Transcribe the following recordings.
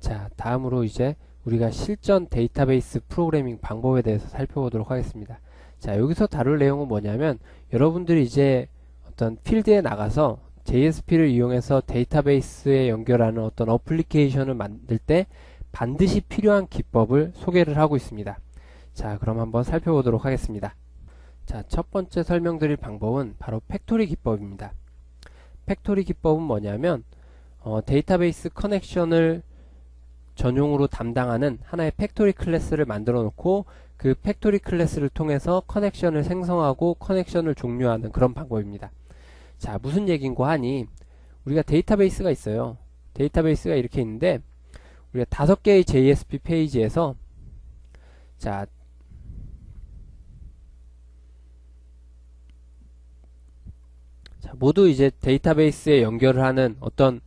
자, 다음으로 이제 우리가 실전 데이터베이스 프로그래밍 방법에 대해서 살펴보도록 하겠습니다. 자, 여기서 다룰 내용은 뭐냐면 여러분들이 이제 어떤 필드에 나가서 JSP를 이용해서 데이터베이스에 연결하는 어떤 어플리케이션을 만들 때 반드시 필요한 기법을 소개를 하고 있습니다. 자, 그럼 한번 살펴보도록 하겠습니다. 자, 첫 번째 설명드릴 방법은 바로 팩토리 기법입니다. 팩토리 기법은 뭐냐면 데이터베이스 커넥션을 전용으로 담당하는 하나의 팩토리 클래스를 만들어 놓고 그 팩토리 클래스를 통해서 커넥션을 생성하고 커넥션을 종료하는 그런 방법입니다. 자, 무슨 얘기인고 하니 우리가 데이터베이스가 있어요. 데이터베이스가 이렇게 있는데 우리가 5개의 JSP 페이지에서 자, 모두 이제 데이터베이스에 연결을 하는 어떤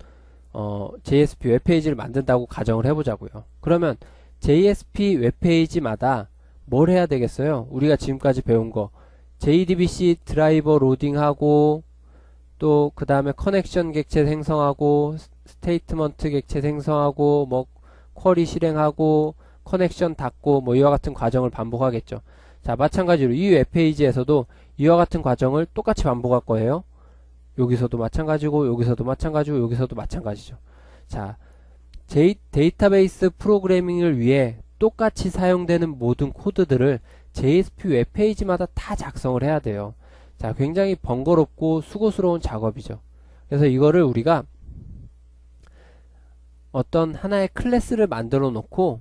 JSP 웹페이지를 만든다고 가정을 해보자고요. 그러면 JSP 웹페이지마다 뭘 해야 되겠어요? 우리가 지금까지 배운 거 JDBC 드라이버 로딩하고 또 그 다음에 커넥션 객체 생성하고 스테이트먼트 객체 생성하고 뭐 쿼리 실행하고 커넥션 닫고 뭐 이와 같은 과정을 반복하겠죠. 자, 마찬가지로 이 웹페이지에서도 이와 같은 과정을 똑같이 반복할 거예요. 여기서도 마찬가지고 여기서도 마찬가지고 여기서도 마찬가지죠. 자, 데이터베이스 프로그래밍을 위해 똑같이 사용되는 모든 코드들을 JSP 웹페이지마다 다 작성을 해야 돼요. 자, 굉장히 번거롭고 수고스러운 작업이죠. 그래서 이거를 우리가 어떤 하나의 클래스를 만들어 놓고,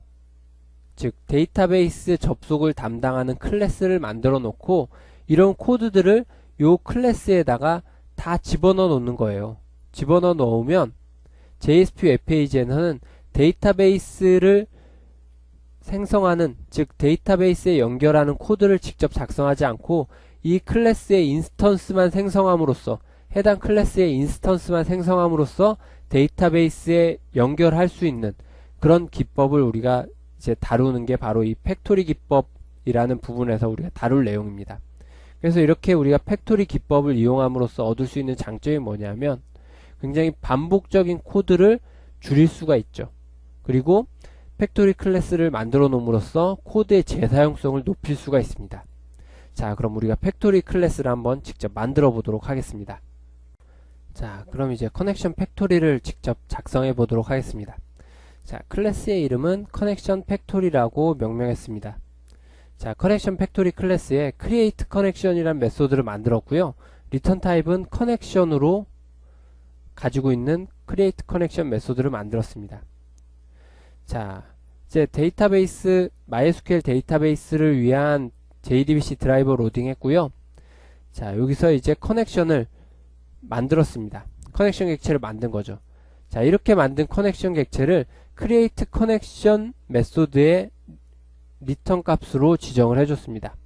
즉 데이터베이스 접속을 담당하는 클래스를 만들어 놓고 이런 코드들을 요 클래스에다가 다 집어넣어 놓는 거예요. 집어넣어 놓으면 JSP 웹페이지에는 데이터베이스를 생성하는, 즉 데이터베이스에 연결하는 코드를 직접 작성하지 않고 이 클래스의 인스턴스만 생성함으로써, 해당 클래스의 인스턴스만 생성함으로써 데이터베이스에 연결할 수 있는 그런 기법을 우리가 이제 다루는 게 바로 이 팩토리 기법이라는 부분에서 우리가 다룰 내용입니다. 그래서 이렇게 우리가 팩토리 기법을 이용함으로써 얻을 수 있는 장점이 뭐냐면 굉장히 반복적인 코드를 줄일 수가 있죠. 그리고 팩토리 클래스를 만들어 놓음으로써 코드의 재사용성을 높일 수가 있습니다. 자, 그럼 우리가 팩토리 클래스를 한번 직접 만들어 보도록 하겠습니다. 자, 그럼 이제 커넥션 팩토리를 직접 작성해 보도록 하겠습니다. 자, 클래스의 이름은 커넥션 팩토리라고 명명했습니다. 자, 커넥션 팩토리 클래스에 create connection이라는 메소드를 만들었고요. 리턴 타입은 커넥션으로 가지고 있는 create connection 메소드를 만들었습니다. 자, 이제 데이터베이스, MySQL 데이터베이스를 위한 JDBC 드라이버 로딩 했고요. 자, 여기서 이제 커넥션을 만들었습니다. 커넥션 객체를 만든 거죠. 자, 이렇게 만든 커넥션 객체를 create connection 메소드의 리턴 값으로 지정을 해줬습니다.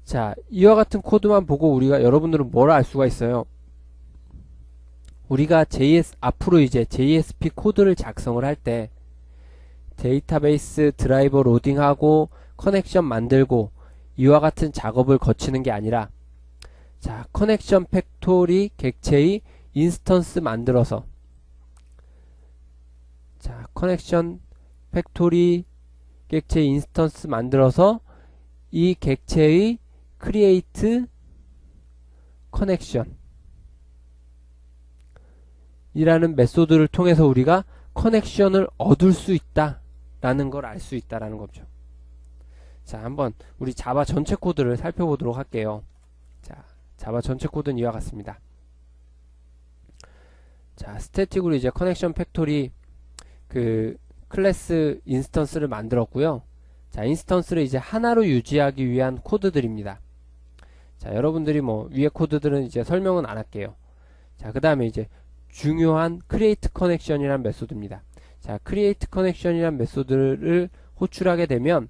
자, 이와 같은 코드만 보고 우리가, 여러분들은 뭘 알 수가 있어요? 우리가 앞으로 이제 JSP 코드를 작성을 할 때 데이터베이스 드라이버 로딩하고 커넥션 만들고 이와 같은 작업을 거치는 게 아니라, 자, 커넥션 팩토리 객체의 인스턴스 만들어서, 자, 커넥션 팩토리 객체 인스턴스 만들어서 이 객체의 create connection 이라는 메소드를 통해서 우리가 커넥션을 얻을 수 있다 라는 걸 알 수 있다 라는 거죠. 자, 한번 우리 자바 전체 코드를 살펴보도록 할게요. 자, 자바 전체 코드는 이와 같습니다. 자, 스태틱으로 이제 커넥션 팩토리 그 클래스 인스턴스를 만들었고요. 자, 인스턴스를 이제 하나로 유지하기 위한 코드들입니다. 자, 여러분들이 뭐 위에 코드들은 이제 설명은 안 할게요. 자, 그 다음에 이제 중요한 create connection이란 메소드입니다. 자, create connection이란 메소드를 호출하게 되면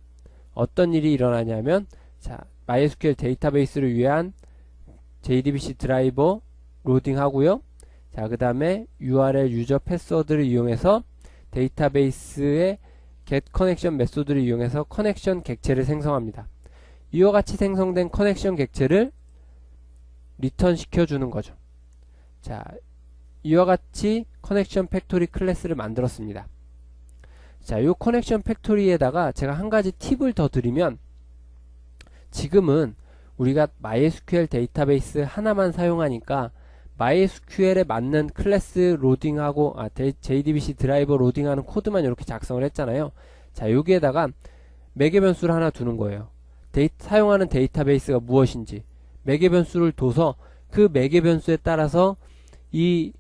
어떤 일이 일어나냐면, 자, MySQL 데이터베이스를 위한 JDBC 드라이버 로딩 하고요. 자, 그 다음에 URL 유저 패스워드를 이용해서 데이터베이스의 get connection 메소드를 이용해서 커넥션 객체를 생성합니다. 이와 같이 생성된 커넥션 객체를 리턴 시켜주는 거죠. 자, 이와 같이 커넥션 팩토리 클래스를 만들었습니다. 자, 요 커넥션 팩토리에다가 제가 한 가지 팁을 더 드리면, 지금은 우리가 MySQL 데이터베이스 하나만 사용하니까 MySQL에 맞는 클래스 로딩하고 JDBC 드라이버 로딩하는 코드만 이렇게 작성을 했잖아요. 자, 여기에다가 매개 변수를 하나 두는 거예요. 사용하는 데이터베이스가 무엇인지 매개 변수를 둬서 그 매개 변수에 따라서 이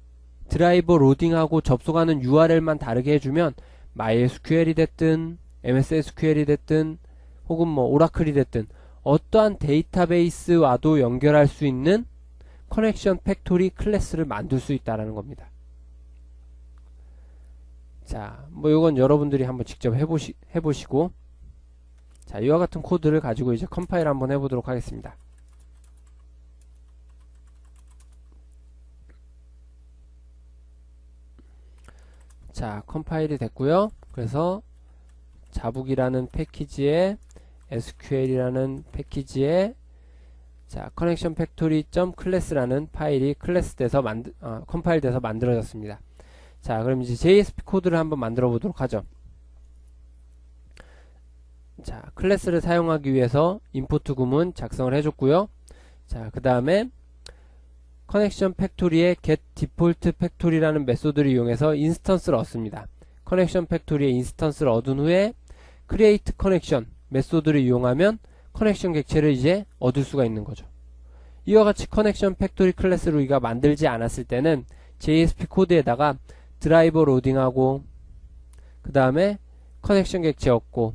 드라이버 로딩하고 접속하는 URL만 다르게 해주면 MySQL이 됐든 MS SQL이 됐든 혹은 뭐 오라클이 됐든 어떠한 데이터베이스와도 연결할 수 있는 커넥션 팩토리 클래스를 만들 수 있다는 겁니다. 자, 뭐 이건 여러분들이 한번 직접 해보시고, 자, 이와 같은 코드를 가지고 이제 컴파일 한번 해보도록 하겠습니다. 자, 컴파일이 됐고요. 그래서 자북이라는 패키지에 SQL이라는 패키지에 자, 커넥션 팩토리 .class라는 파일이 클래스 돼서 컴파일 돼서 만들어졌습니다. 자, 그럼 이제 JSP 코드를 한번 만들어 보도록 하죠. 자, 클래스를 사용하기 위해서 임포트 구문 작성을 해줬고요. 자, 그 다음에 커넥션 팩토리의 get default factory라는 메소드를 이용해서 인스턴스를 얻습니다. 커넥션 팩토리의 인스턴스를 얻은 후에 create connection 메소드를 이용하면 커넥션 객체를 이제 얻을 수가 있는 거죠. 이와 같이 커넥션 팩토리 클래스를 우리가 만들지 않았을 때는 JSP 코드에다가 드라이버 로딩하고 그 다음에 커넥션 객체 얻고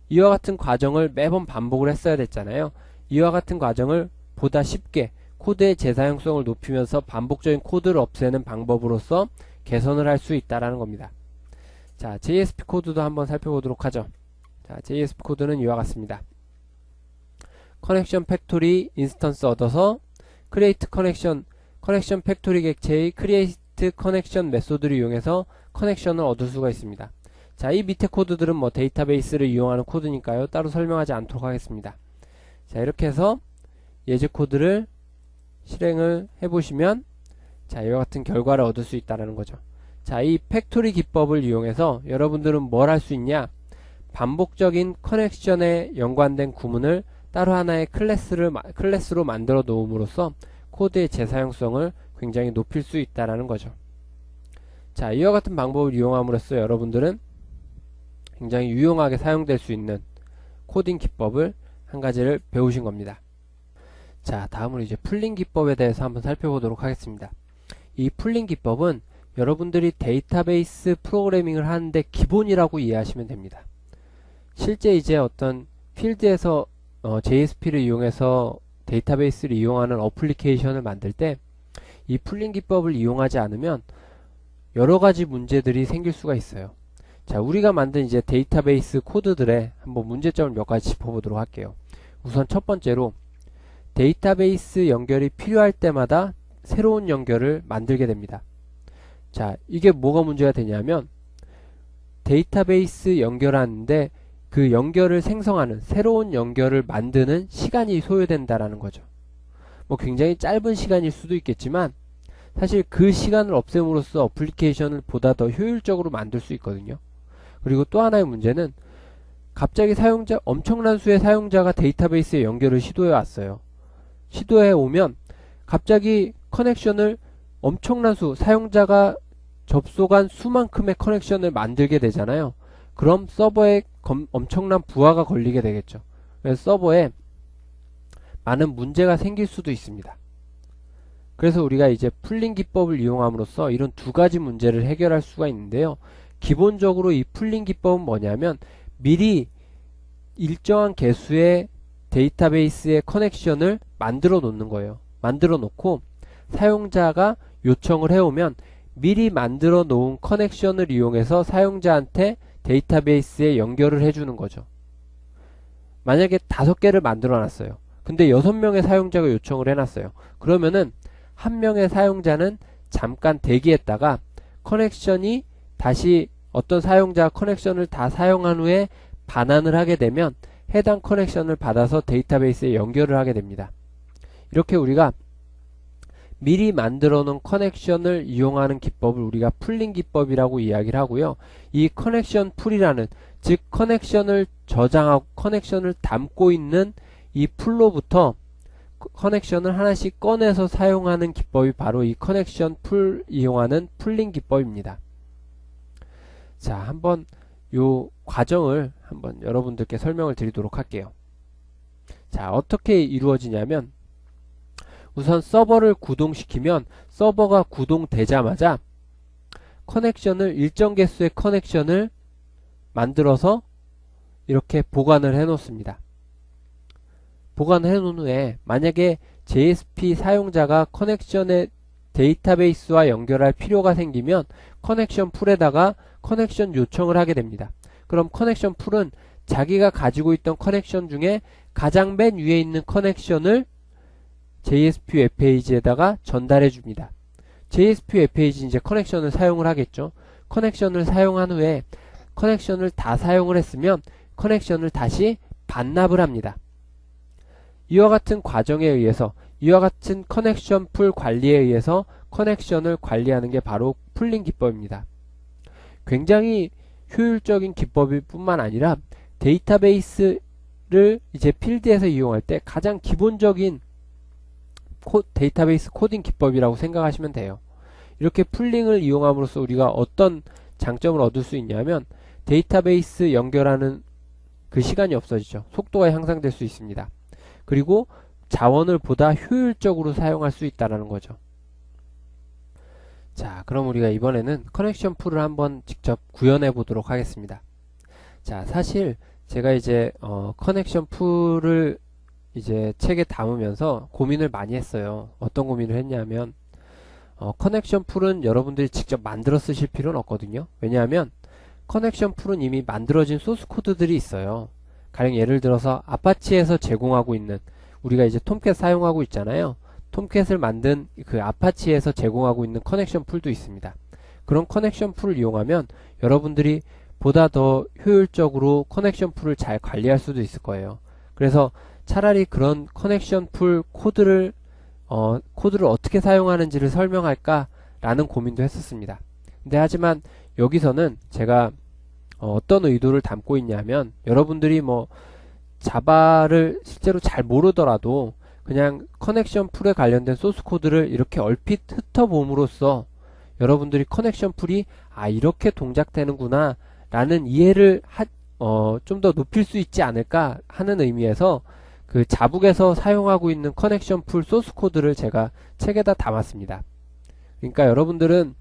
이와 같은 과정을 매번 반복을 했어야 됐잖아요. 이와 같은 과정을 보다 쉽게 코드의 재사용성을 높이면서 반복적인 코드를 없애는 방법으로서 개선을 할 수 있다는 겁니다. 자, JSP 코드도 한번 살펴보도록 하죠. 자, JSP 코드는 이와 같습니다. 커넥션 팩토리 인스턴스 얻어서 create 커넥션 팩토리 객체의 create 커넥션 메소드를 이용해서 커넥션을 얻을 수가 있습니다. 자, 이 밑에 코드들은 뭐 데이터베이스를 이용하는 코드니까요. 따로 설명하지 않도록 하겠습니다. 자, 이렇게 해서 예제 코드를 실행을 해보시면 자, 이와 같은 결과를 얻을 수 있다는 거죠. 자, 이 팩토리 기법을 이용해서 여러분들은 뭘 할 수 있냐? 반복적인 커넥션에 연관된 구문을 따로 하나의 클래스로 만들어 놓음으로써 코드의 재사용성을 굉장히 높일 수 있다는 거죠. 자, 이와 같은 방법을 이용함으로써 여러분들은 굉장히 유용하게 사용될 수 있는 코딩 기법을 한 가지를 배우신 겁니다. 자, 다음으로 이제 풀링 기법에 대해서 한번 살펴보도록 하겠습니다. 이 풀링 기법은 여러분들이 데이터베이스 프로그래밍을 하는데 기본이라고 이해하시면 됩니다. 실제 이제 어떤 필드에서 JSP를 이용해서 데이터베이스를 이용하는 어플리케이션을 만들 때 이 풀링 기법을 이용하지 않으면 여러가지 문제들이 생길 수가 있어요. 자, 우리가 만든 이제 데이터베이스 코드들의 한번 문제점을 몇 가지 짚어보도록 할게요. 우선 첫 번째로 데이터베이스 연결이 필요할 때마다 새로운 연결을 만들게 됩니다. 자, 이게 뭐가 문제가 되냐면 데이터베이스 연결하는데 그 연결을 생성하는 새로운 연결을 만드는 시간이 소요된다라는 거죠. 뭐 굉장히 짧은 시간일 수도 있겠지만 사실 그 시간을 없앰으로써 어플리케이션을 보다 더 효율적으로 만들 수 있거든요. 그리고 또 하나의 문제는 갑자기 엄청난 수의 사용자가 데이터베이스에 연결을 시도해 왔어요. 시도해 오면 갑자기 커넥션을 엄청난 사용자가 접속한 수만큼의 커넥션을 만들게 되잖아요. 그럼 서버에 엄청난 부하가 걸리게 되겠죠. 그래서 서버에 많은 문제가 생길 수도 있습니다. 그래서 우리가 이제 풀링 기법을 이용함으로써 이런 두 가지 문제를 해결할 수가 있는데요. 기본적으로 이 풀링 기법은 뭐냐면 미리 일정한 개수의 데이터베이스의 커넥션을 만들어 놓는 거예요. 만들어 놓고 사용자가 요청을 해오면 미리 만들어 놓은 커넥션을 이용해서 사용자한테 데이터베이스에 연결을 해주는 거죠. 만약에 5개를 만들어 놨어요. 근데 6명의 사용자가 요청을 해놨어요. 그러면은 한 명의 사용자는 잠깐 대기했다가 커넥션이 다시 어떤 사용자가 커넥션을 다 사용한 후에 반환을 하게 되면 해당 커넥션을 받아서 데이터베이스에 연결을 하게 됩니다. 이렇게 우리가 미리 만들어 놓은 커넥션을 이용하는 기법을 우리가 풀링 기법이라고 이야기를 하고요. 이 커넥션 풀이라는, 즉 커넥션을 저장하고 커넥션을 담고 있는 이 풀로부터 커넥션을 하나씩 꺼내서 사용하는 기법이 바로 이 커넥션 풀 이용하는 풀링 기법입니다. 자, 한번 요 과정을 한번 여러분들께 설명을 드리도록 할게요. 자, 어떻게 이루어지냐면, 우선 서버를 구동시키면 서버가 구동되자마자 커넥션을, 일정 개수의 커넥션을 만들어서 이렇게 보관을 해 놓습니다. 보관을 해 놓은 후에 만약에 JSP 사용자가 커넥션의 데이터베이스와 연결할 필요가 생기면 커넥션 풀에다가 커넥션 요청을 하게 됩니다. 그럼 커넥션 풀은 자기가 가지고 있던 커넥션 중에 가장 맨 위에 있는 커넥션을 JSP 웹페이지에다가 전달해 줍니다. JSP 웹페이지 이제 커넥션을 사용을 하겠죠. 커넥션을 사용한 후에 커넥션을 다 사용을 했으면 커넥션을 다시 반납을 합니다. 이와 같은 과정에 의해서, 이와 같은 커넥션 풀 관리에 의해서 커넥션을 관리하는 게 바로 풀링 기법입니다. 굉장히 효율적인 기법일 뿐만 아니라 데이터베이스를 이제 필드에서 이용할 때 가장 기본적인 데이터베이스 코딩 기법이라고 생각하시면 돼요. 이렇게 풀링을 이용함으로써 우리가 어떤 장점을 얻을 수 있냐면, 데이터베이스 연결하는 그 시간이 없어지죠. 속도가 향상될 수 있습니다. 그리고 자원을 보다 효율적으로 사용할 수 있다는 거죠. 자, 그럼 우리가 이번에는 커넥션 풀을 한번 직접 구현해 보도록 하겠습니다. 자, 사실 제가 이제 커넥션 풀을 이제 책에 담으면서 고민을 많이 했어요. 어떤 고민을 했냐면, 커넥션 풀은 여러분들이 직접 만들어 쓰실 필요는 없거든요. 왜냐하면 커넥션 풀은 이미 만들어진 소스 코드들이 있어요. 가령 예를 들어서 아파치에서 제공하고 있는, 우리가 이제 톰캣 사용하고 있잖아요. 톰캣을 만든 그 아파치에서 제공하고 있는 커넥션 풀도 있습니다. 그런 커넥션 풀을 이용하면 여러분들이 보다 더 효율적으로 커넥션 풀을 잘 관리할 수도 있을 거예요. 그래서 차라리 그런 커넥션 풀 코드를 어떻게 사용하는지를 설명할까 라는 고민도 했었습니다. 근데 하지만 여기서는 제가 어떤 의도를 담고 있냐면, 여러분들이 뭐 자바를 실제로 잘 모르더라도 그냥 커넥션 풀에 관련된 소스 코드를 이렇게 얼핏 훑어봄으로써 여러분들이 커넥션 풀이 이렇게 동작되는구나 라는 이해를 좀 더 높일 수 있지 않을까 하는 의미에서 그 자북에서 사용하고 있는 커넥션 풀 소스 코드를 제가 책에다 담았습니다. 그러니까 여러분들은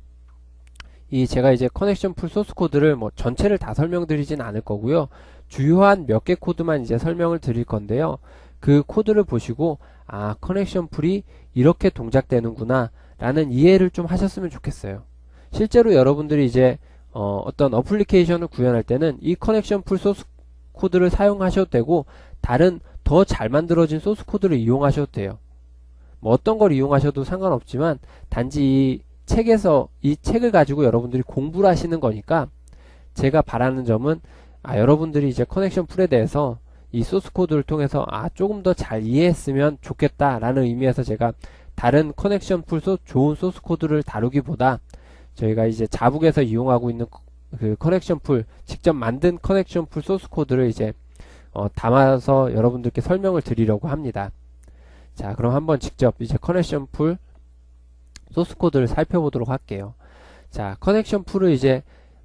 제가 이제 커넥션 풀 소스 코드를 뭐 전체를 다 설명드리진 않을 거고요. 주요한 몇 개 코드만 이제 설명을 드릴 건데요. 그 코드를 보시고 커넥션 풀이 이렇게 동작되는구나 라는 이해를 좀 하셨으면 좋겠어요. 실제로 여러분들이 이제 어떤 어플리케이션을 구현할 때는 이 커넥션 풀 소스 코드를 사용하셔도 되고, 다른 더 잘 만들어진 소스 코드를 이용하셔도 돼요. 뭐 어떤 걸 이용하셔도 상관없지만, 단지 이 책을 가지고 여러분들이 공부를 하시는 거니까, 제가 바라는 점은 여러분들이 이제 커넥션 풀에 대해서 이 소스 코드를 통해서 조금 더 잘 이해했으면 좋겠다 라는 의미에서 제가 다른 커넥션 풀 좋은 소스 코드를 다루기보다 저희가 이제 자북에서 이용하고 있는 그 커넥션 풀, 직접 만든 커넥션 풀 소스 코드를 이제 담아서 여러분들께 설명을 드리려고 합니다. 자, 그럼 한번 직접 이제 커넥션 풀 소스 코드를 살펴보도록 할게요. 자, 커넥션 풀을 이제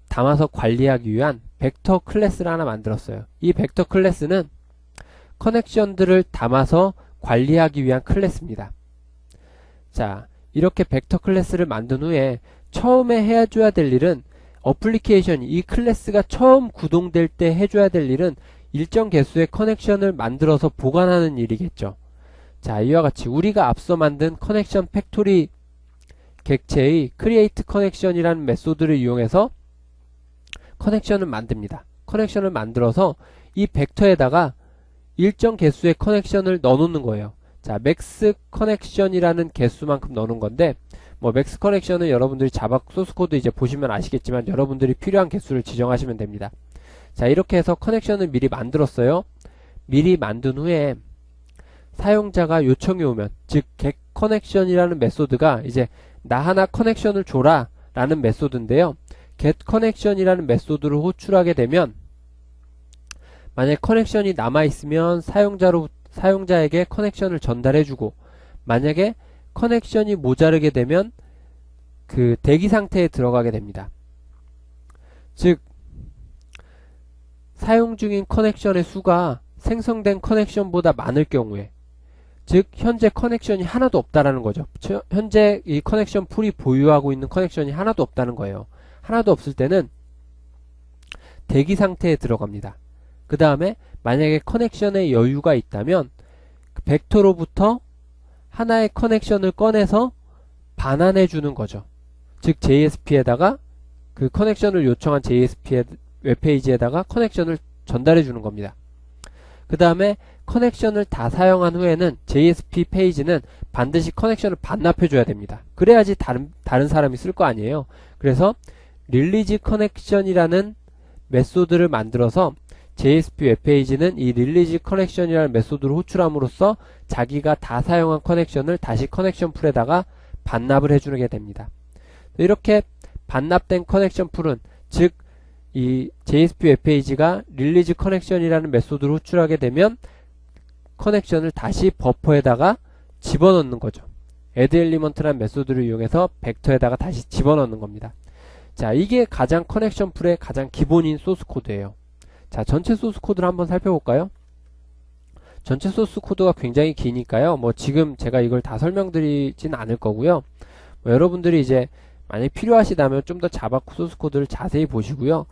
담아서 관리하기 위한 벡터 클래스를 하나 만들었어요. 이 벡터 클래스는 커넥션들을 담아서 관리하기 위한 클래스입니다. 자, 이렇게 벡터 클래스를 만든 후에 처음에 해줘야 될 일은, 어플리케이션이 이 클래스가 처음 구동될 때 해줘야 될 일은 일정 개수의 커넥션을 만들어서 보관하는 일이겠죠. 자, 이와 같이 우리가 앞서 만든 커넥션 팩토리 객체의 create connection이라는 메소드를 이용해서 커넥션을 만듭니다. 커넥션을 만들어서 이 벡터에다가 일정 개수의 커넥션을 넣어놓는 거예요. 자, 맥스 커넥션이라는 개수만큼 넣는 건데, 뭐 맥스 커넥션은 여러분들이 자바 소스 코드 이제 보시면 아시겠지만 여러분들이 필요한 개수를 지정하시면 됩니다. 자, 이렇게 해서 커넥션을 미리 만들었어요. 미리 만든 후에 사용자가 요청이 오면, 즉 connection이라는 메소드가 이제 나 하나 커넥션을 줘라 라는 메소드인데요. get connection이라는 메소드를 호출하게 되면 만약 커넥션이 남아있으면 사용자에게 커넥션을 전달해주고, 만약에 커넥션이 모자르게 되면 그 대기 상태에 들어가게 됩니다. 즉 사용 중인 커넥션의 수가 생성된 커넥션보다 많을 경우에, 즉 현재 커넥션이 하나도 없다라는 거죠. 현재 이 커넥션 풀이 보유하고 있는 커넥션이 하나도 없다는 거예요. 하나도 없을 때는 대기 상태에 들어갑니다. 그 다음에 만약에 커넥션에 여유가 있다면 벡터로부터 하나의 커넥션을 꺼내서 반환해 주는 거죠. 즉 JSP에다가 그 커넥션을 요청한 JSP 웹페이지에다가 커넥션을 전달해 주는 겁니다. 그 다음에 커넥션을 다 사용한 후에는 JSP 페이지는 반드시 커넥션을 반납해 줘야 됩니다. 그래야지 다른 사람이 쓸 거 아니에요. 그래서 릴리즈 커넥션이라는 메소드를 만들어서 JSP 웹페이지는 이 릴리즈 커넥션이라는 메소드를 호출함으로써 자기가 다 사용한 커넥션을 다시 커넥션 풀에다가 반납을 해주게 됩니다. 이렇게 반납된 커넥션 풀은, 즉 이 JSP 웹페이지가 릴리즈 커넥션이라는 메소드를 호출하게 되면 커넥션을 다시 버퍼에다가 집어넣는 거죠. add element라는 메소드를 이용해서 벡터에다가 다시 집어넣는 겁니다. 자, 이게 가장 커넥션 풀의 가장 기본인 소스 코드예요. 자, 전체 소스 코드를 한번 살펴볼까요? 전체 소스 코드가 굉장히 기니까요. 지금 제가 이걸 다 설명드리진 않을 거고요. 여러분들이 이제 만약 필요하시다면 좀 더 자바 소스 코드를 자세히 보시고요.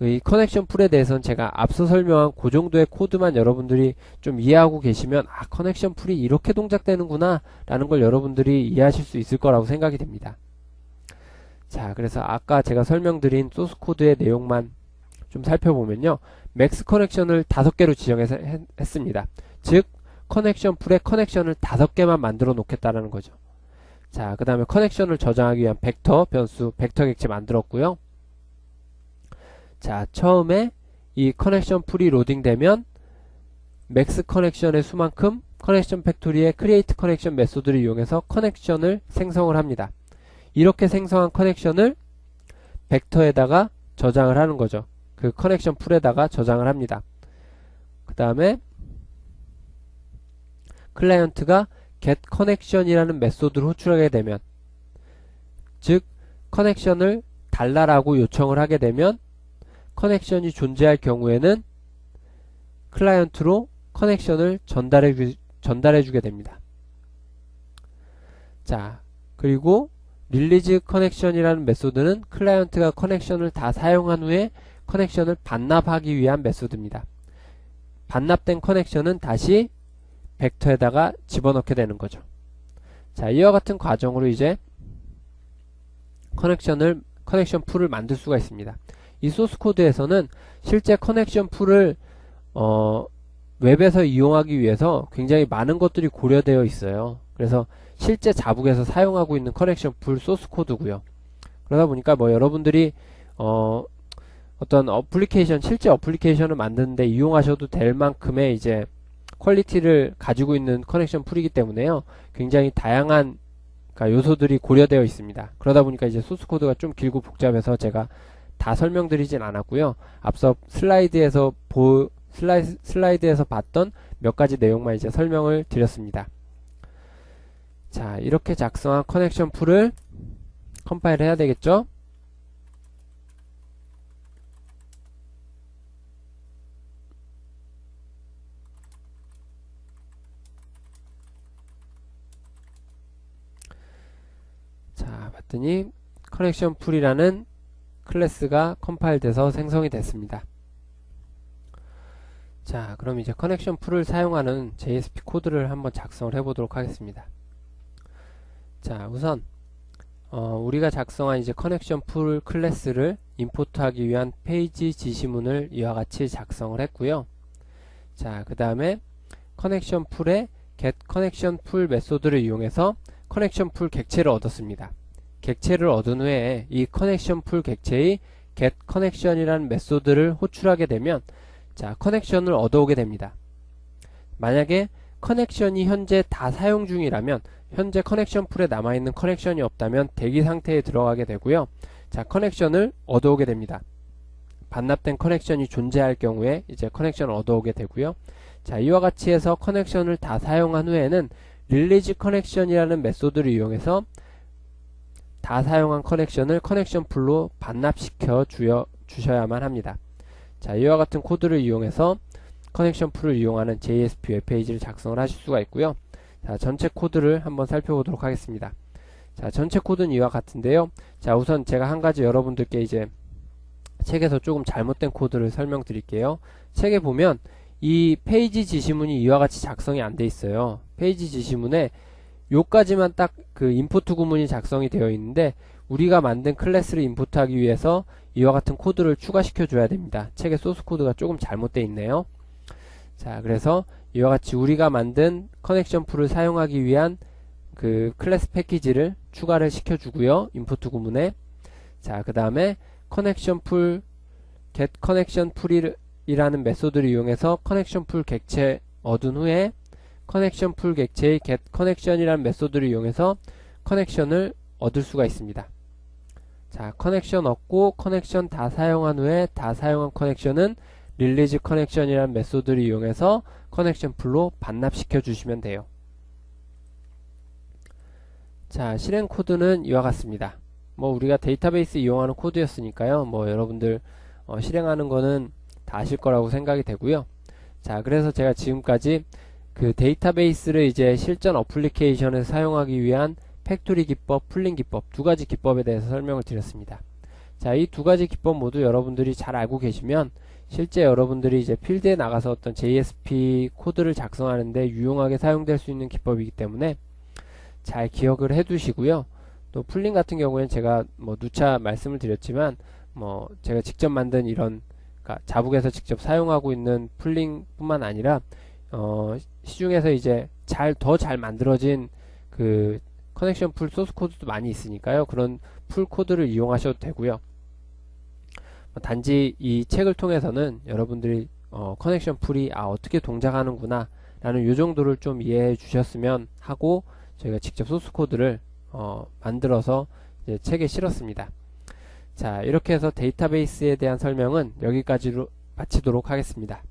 이 커넥션 풀에 대해서는 제가 앞서 설명한 그 정도의 코드만 여러분들이 좀 이해하고 계시면, 아, 커넥션 풀이 이렇게 동작되는구나 라는 걸 여러분들이 이해하실 수 있을 거라고 생각이 됩니다. 자, 그래서 아까 제가 설명드린 소스 코드의 내용만 좀 살펴보면요. 맥스 커넥션을 5개로 지정해서 했습니다. 즉 커넥션 풀에 커넥션을 5개만 만들어 놓겠다라는 거죠. 자, 그 다음에 커넥션을 저장하기 위한 벡터 변수, 벡터 객체 만들었고요. 자, 처음에 이 커넥션 풀이 로딩되면 맥스 커넥션의 수만큼 커넥션 팩토리의 크리에이트 커넥션 메소드를 이용해서 커넥션을 생성을 합니다. 이렇게 생성한 커넥션을 벡터에다가 저장을 하는 거죠. 그 커넥션 풀에다가 저장을 합니다. 그 다음에 클라이언트가 get connection이라는 메소드를 호출하게 되면, 즉 커넥션을 달라라고 요청을 하게 되면 커넥션이 존재할 경우에는 클라이언트로 커넥션을 전달해 주게 됩니다. 자, 그리고 릴리즈 커넥션이라는 메소드는 클라이언트가 커넥션을 다 사용한 후에 커넥션을 반납하기 위한 메소드입니다. 반납된 커넥션은 다시 벡터에다가 집어넣게 되는 거죠. 자, 이와 같은 과정으로 이제 커넥션 풀을 만들 수가 있습니다. 이 소스 코드에서는 실제 커넥션 풀을 웹에서 이용하기 위해서 굉장히 많은 것들이 고려되어 있어요. 그래서 실제 자북에서 사용하고 있는 커넥션 풀 소스 코드고요. 그러다 보니까 여러분들이 어떤 실제 어플리케이션을 만드는데 이용하셔도 될 만큼의 이제 퀄리티를 가지고 있는 커넥션 풀이기 때문에요. 굉장히 다양한 요소들이 고려되어 있습니다. 그러다 보니까 이제 소스 코드가 좀 길고 복잡해서 제가 다 설명드리진 않았고요. 앞서 슬라이드에서 봤던 몇 가지 내용만 이제 설명을 드렸습니다. 자, 이렇게 작성한 커넥션 풀을 컴파일 해야 되겠죠? 자, 봤더니 커넥션 풀이라는 클래스가 컴파일 돼서 생성이 됐습니다. 자, 그럼 이제 커넥션 풀을 사용하는 JSP 코드를 한번 작성을 해보도록 하겠습니다. 자, 우선 우리가 작성한 이제 커넥션 풀 클래스를 임포트하기 위한 페이지 지시문을 이와 같이 작성을 했고요. 자, 그 다음에 커넥션 풀에 get 커넥션 풀 메소드를 이용해서 커넥션 풀 객체를 얻었습니다. 객체를 얻은 후에 이 커넥션 풀 객체의 get connection이라는 메소드를 호출하게 되면, 자, 커넥션을 얻어오게 됩니다. 만약에 커넥션이 현재 다 사용 중이라면 현재 커넥션 풀에 남아있는 커넥션이 없다면 대기 상태에 들어가게 되고요. 자, 커넥션을 얻어오게 됩니다. 반납된 커넥션이 존재할 경우에 이제 커넥션을 얻어오게 되고요. 자, 이와 같이 해서 커넥션을 다 사용한 후에는 릴리즈 커넥션이라는 메소드를 이용해서 다 사용한 커넥션을 커넥션 풀로 반납시켜 주셔야만 합니다. 자, 이와 같은 코드를 이용해서 커넥션 풀을 이용하는 JSP 웹페이지를 작성을 하실 수가 있고요. 자, 전체 코드를 한번 살펴보도록 하겠습니다. 자, 전체 코드는 이와 같은데요. 자, 우선 제가 한 가지 여러분들께 이제 책에서 조금 잘못된 코드를 설명드릴게요. 책에 보면 이 페이지 지시문이 이와 같이 작성이 안 돼 있어요. 페이지 지시문에 요까지만 딱 그 임포트 구문이 작성이 되어 있는데 우리가 만든 클래스를 임포트하기 위해서 이와 같은 코드를 추가시켜 줘야 됩니다. 책의 소스 코드가 조금 잘못되어 있네요. 자, 그래서 이와 같이 우리가 만든 커넥션 풀을 사용하기 위한 그 클래스 패키지를 추가를 시켜주고요. 임포트 구문에. 자, 그 다음에 커넥션 풀 get 커넥션 풀이라는 메소드를 이용해서 커넥션 풀 객체 얻은 후에 커넥션 풀 객체의 get connection이라는 메소드를 이용해서 커넥션을 얻을 수가 있습니다. 자, 커넥션 얻고 커넥션 다 사용한 후에 다 사용한 커넥션은 릴리즈 커넥션이라는 메소드를 이용해서 커넥션 풀로 반납시켜 주시면 돼요. 자, 실행 코드는 이와 같습니다. 뭐 우리가 데이터베이스 이용하는 코드였으니까요. 뭐 여러분들 실행하는 거는 다 아실 거라고 생각이 되고요. 자, 그래서 제가 지금까지 그 데이터베이스를 이제 실전 어플리케이션에서 사용하기 위한 팩토리 기법, 풀링 기법 두 가지 기법에 대해서 설명을 드렸습니다. 자, 이 두 가지 기법 모두 여러분들이 잘 알고 계시면 실제 여러분들이 이제 필드에 나가서 어떤 JSP 코드를 작성하는데 유용하게 사용될 수 있는 기법이기 때문에 잘 기억을 해 두시고요. 또 풀링 같은 경우에는 제가 뭐 누차 말씀을 드렸지만 뭐 제가 직접 만든 이런 그러니까 자북에서 직접 사용하고 있는 풀링 뿐만 아니라 시중에서 이제 더 잘 만들어진 그 커넥션 풀 소스 코드도 많이 있으니까요. 그런 풀 코드를 이용하셔도 되고요. 단지 이 책을 통해서는 여러분들이 커넥션 풀이 어떻게 동작하는구나 라는 요 정도를 좀 이해해 주셨으면 하고 저희가 직접 소스 코드를 만들어서 이제 책에 실었습니다. 자, 이렇게 해서 데이터베이스에 대한 설명은 여기까지로 마치도록 하겠습니다.